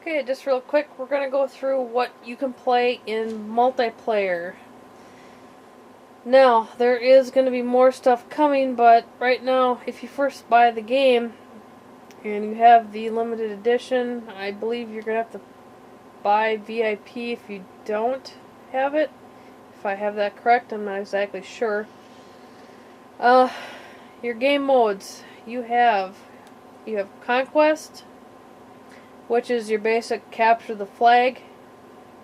Okay, just real quick, we're going to go through what you can play in multiplayer. Now, there is going to be more stuff coming, but right now, if you first buy the game and you have the limited edition, I believe you're going to have to buy VIP if you don't have it. If I have that correct, I'm not exactly sure. Your game modes, you have Conquest, which is your basic capture the flag.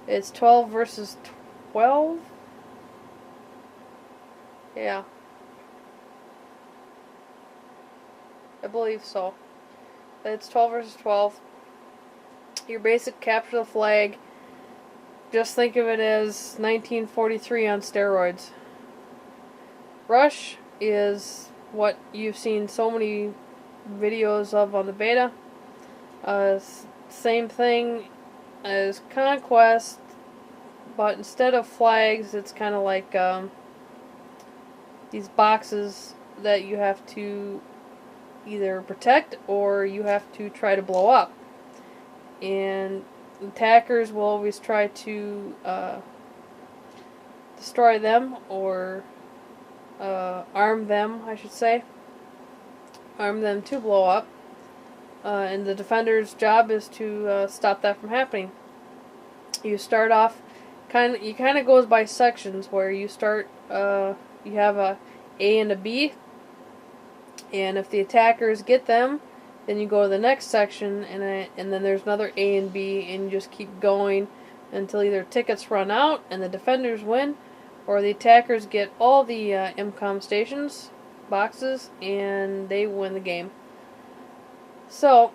It's 12 versus 12. Yeah, I believe so. It's 12 versus 12. Your basic capture the flag. Just think of it as 1943 on steroids. Rush is what you've seen so many videos of on the beta. Same thing as Conquest, but instead of flags, it's kind of like these boxes that you have to either protect or you have to try to blow up. And attackers will always try to destroy them or arm them, I should say. Arm them to blow up. And the defender's job is to stop that from happening. You start off you kind of goes by sections where you start. You have a and a B, and if the attackers get them, then you go to the next section, and then there's another A and B, and you just keep going until either tickets run out and the defenders win, or the attackers get all the MCOM stations boxes and they win the game. So,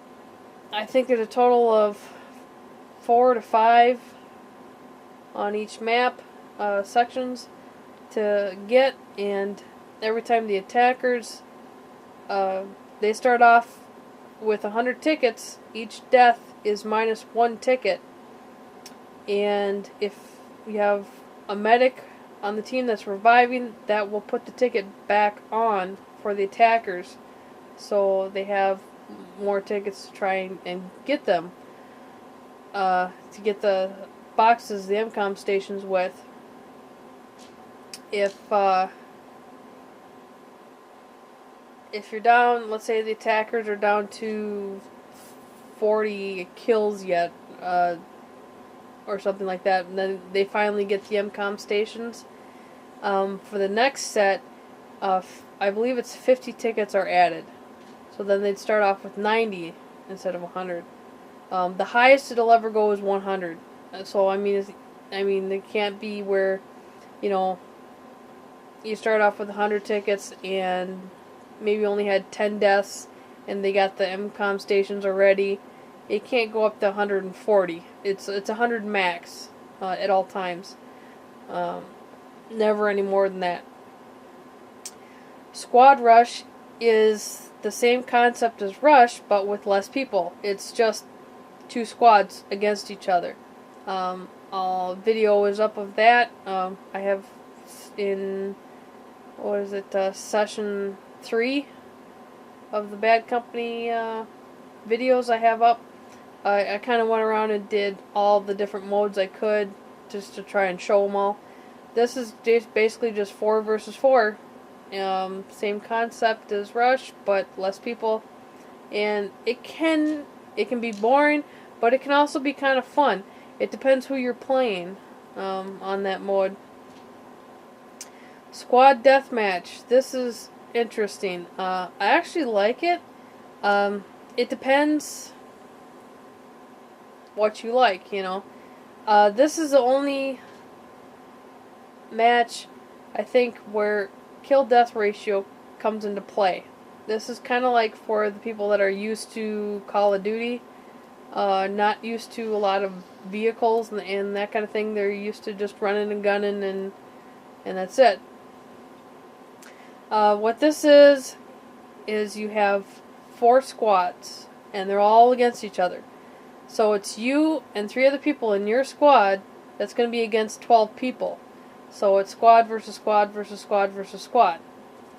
I think there's a total of 4 to 5 on each map sections to get, and every time the attackers, they start off with 100 tickets, each death is minus 1 ticket, and if you have a medic on the team that's reviving, that will put the ticket back on for the attackers, so they have more tickets to try and get them, to get the boxes, the MCOM stations with. If you're down, let's say the attackers are down to 40 kills yet, or something like that, and then they finally get the MCOM stations, for the next set, I believe it's 50 tickets are added. So then they'd start off with 90 instead of 100. The highest it'll ever go is 100. So I mean, it can't be where, you start off with 100 tickets and maybe only had 10 deaths, and they got the MCOM stations already. It can't go up to 140. It's 100 max at all times. Never any more than that. Squad Rush is the same concept as Rush, but with less people. It's just 2 squads against each other. Video is up of that. I have in, session 3 of the Bad Company videos I have up. I kind of went around and did all the different modes I could just to try and show them all. This is basically just 4 versus 4. Same concept as Rush, but less people, and it can be boring, but it can also be kind of fun. It depends who you're playing on that mode. Squad Deathmatch. This is interesting. I actually like it. It depends what you like, This is the only match, I think, where kill-death ratio comes into play. This is kind of like for the people that are used to Call of Duty, not used to a lot of vehicles and that kind of thing. They're used to just running and gunning, and that's it. What this is you have 4 squads, and they're all against each other. So it's you and 3 other people in your squad that's going to be against 12 people. So it's squad versus squad versus squad versus squad.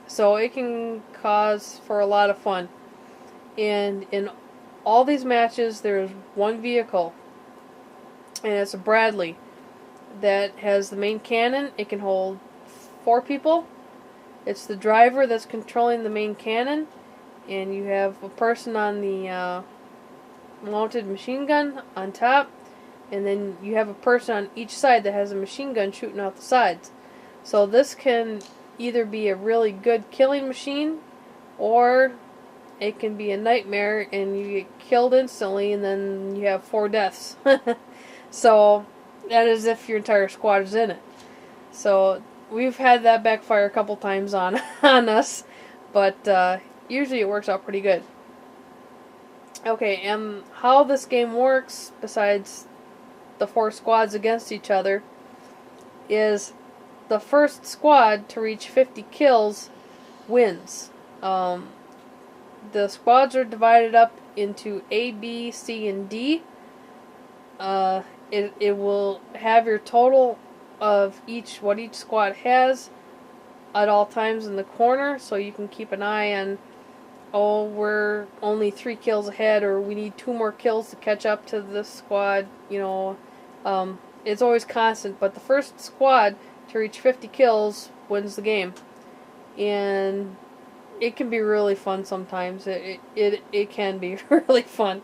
So it can cause for a lot of fun. And in all these matches, there's one vehicle, and it's a Bradley that has the main cannon. It can hold 4 people. It's the driver that's controlling the main cannon, and you have a person on the mounted machine gun on top, and then you have a person on each side that has a machine gun shooting out the sides. So this can either be a really good killing machine, or it can be a nightmare and you get killed instantly and then you have 4 deaths. So that is if your entire squad is in it. So we've had that backfire a couple times on us, but usually it works out pretty good. Okay, and how this game works, besides the 4 squads against each other, is the first squad to reach 50 kills wins. The squads are divided up into A, B, C, and D. It will have your total of what each squad has at all times in the corner, so you can keep an eye on, oh, we're only 3 kills ahead, or we need 2 more kills to catch up to this squad. You know, it's always constant, but the first squad to reach 50 kills wins the game. And it can be really fun sometimes. It can be really fun,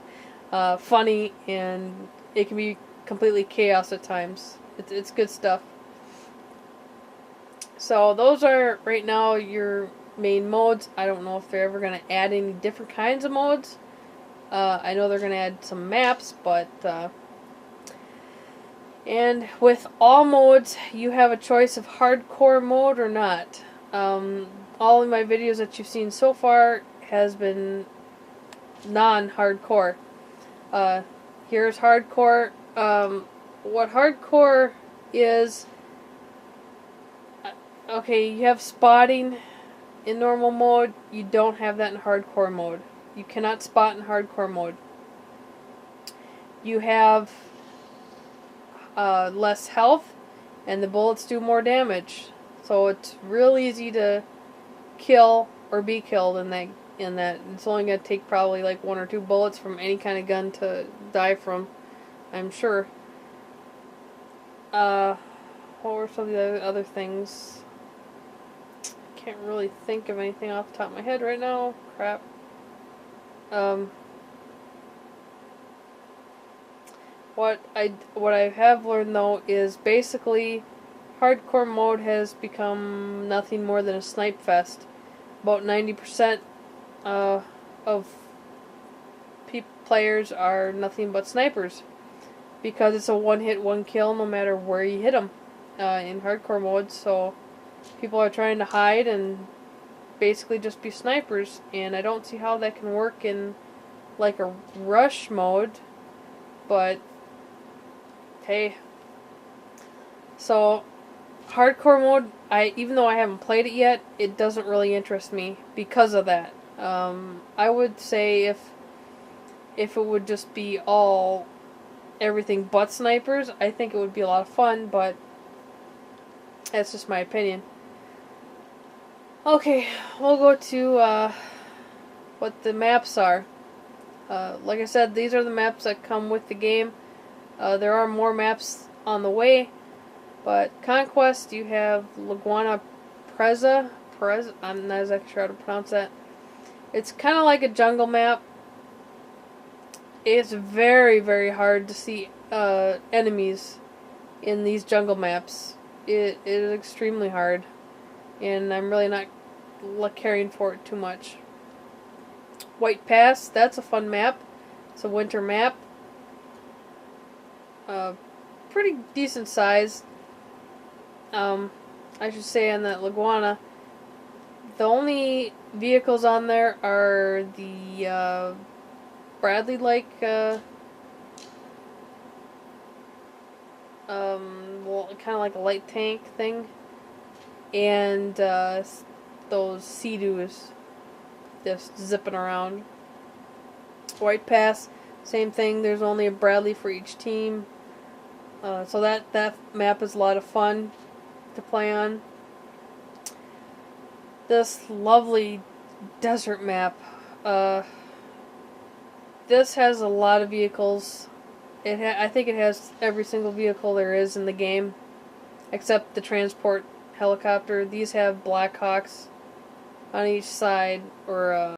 funny, and it can be completely chaos at times. It's good stuff. So those are right now your main modes. I don't know if they're ever going to add any different kinds of modes. I know they're going to add some maps, but and with all modes, you have a choice of hardcore mode or not. All of my videos that you've seen so far has been non-hardcore. Here's hardcore. What hardcore is, okay, you have spotting in normal mode. You don't have that in hardcore mode. You cannot spot in hardcore mode. You have less health, and the bullets do more damage. So it's real easy to kill or be killed in that. It's only going to take probably like 1 or 2 bullets from any kind of gun to die from, I'm sure. What were some of the other things? Can't really think of anything off the top of my head right now. Crap. What I have learned though is basically hardcore mode has become nothing more than a snipe fest. About 90% of players are nothing but snipers, because it's a one-hit, one-kill no matter where you hit them in hardcore mode. So people are trying to hide and basically just be snipers, and I don't see how that can work in like a rush mode, but hey. So hardcore mode, even though I haven't played it yet, it doesn't really interest me because of that. I would say if it would just be everything but snipers, I think it would be a lot of fun, but that's just my opinion. Okay, we'll go to what the maps are. Like I said, these are the maps that come with the game. There are more maps on the way, but Conquest, you have Laguana Preza. I'm not exactly sure how to pronounce that. It's kind of like a jungle map. It's very, very hard to see enemies in these jungle maps. It is extremely hard, and I'm really not caring for it too much. White Pass, that's a fun map. It's a winter map. Pretty decent size. I should say on that Laguana, the only vehicles on there are the Bradley-like, well, kind of like a light tank thing, and those Sea-Doos just zipping around. White Pass, same thing. There's only a Bradley for each team. So that map is a lot of fun to play on. This lovely desert map. this has a lot of vehicles. I think it has every single vehicle there is in the game, except the transport helicopter. These have Blackhawks on each side, or